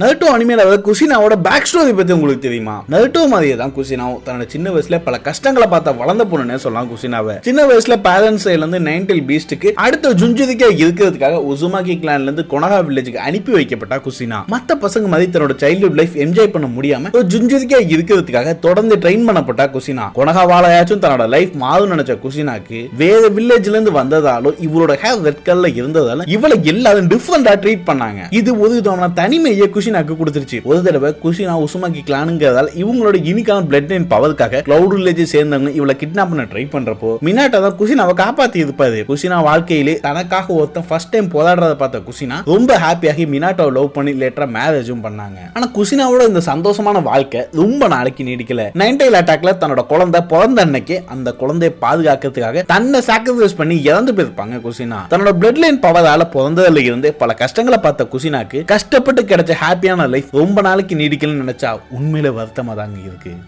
Naruto அனிமேல குசினாவோட back story பத்தி உங்களுக்கு தெரியுமா? நருட்டோ மாதிரியே தான் குசினாவும் தன்னோட சின்ன வயசுல பல கஷ்டங்களை பார்த்த வளர்ந்த பொண்ணுன்னு சொல்லலாம். குசினாவை சின்ன வயசுல பேரண்ட்ஸ் சைடுல இருந்து நைன்டெல் பீஸ்டுக்கு அடுத்த ஜுன்ஜுதிக்கா இருக்கிறதுக்காக உசுமாகி கிளான்ல இருந்து கொனகா வில்லேஜுக்கு அனுப்பி வைக்கப்பட்ட குசினா மத்த பசங்க மாதிரி தன்னோட சைல்ட்ஹுட் லைஃப் என்ஜாய் பண்ண முடியாம ஜுன்ஜுதிக்கா இருக்கிறதுக்காக தொடர்ந்து ட்ரெயின் பண்ணப்பட்ட குசினா கொனகாவாலையாச்சும் தன்னோட லைஃப் மாறும் நினைச்ச குசினாக்கு வேற வில்லேஜ்ல இருந்து வந்ததாலும் இவரோட ஹேர் ரெட் கலர்ல இருந்ததாலும் இவளை எல்லாரும் டிஃபரெண்டா ட்ரீட் பண்ணாங்க. இது ஒரு விதமான தனிமையை குஷினாக்கு கொடுத்துருச்சு. ஒரு தடவை குஷினா உசுமாக்கி கிளானுங்கிறதால இவங்களோட யூனிக்கான பிளட் லைன் பவருக்காக கிளவுட் வில்லேஜ் சேர்ந்தவங்க இவளை கிட்னாப் பண்ண ட்ரை பண்றப்போ மினாட்டா தான் குஷினாவை காப்பாத்தி இருப்பாரு. குஷினா வாழ்க்கையிலே தனக்காக ஒருத்தன் ஃபர்ஸ்ட் டைம் போராடுறத பார்த்த குஷினா ரொம்ப ஹாப்பியாகி மினாட்டாவை லவ் பண்ணி லேட்டரா மேரேஜும் பண்ணாங்க. ஆனா குஷினாவோட இந்த சந்தோஷமான வாழ்க்கை ரொம்ப நாளைக்கு நீடிக்கல. நைன்டெல் அட்டாக்ல தன்னோட குழந்தை பிறந்த அன்னைக்கு அந்த குழந்தையை பாதுகாக்கிறதுக்காக தன்னை சாக்ரிஃபைஸ் பண்ணி இறந்து போயிருப்பாங்க. குஷினா தன்னோட பிளட் லைன் பவரால பிறந்ததுல இருந்து பல கஷ்டங்களை பார்த்த குஷினாக்கு கஷ்டப்பட்டு கிடைச்ச ஹாப்பியான லைஃப் ரொம்ப நாளைக்கு நீடிக்கலன்னு நினைச்சா உண்மையில வருத்தமா தாங்க இருக்கு.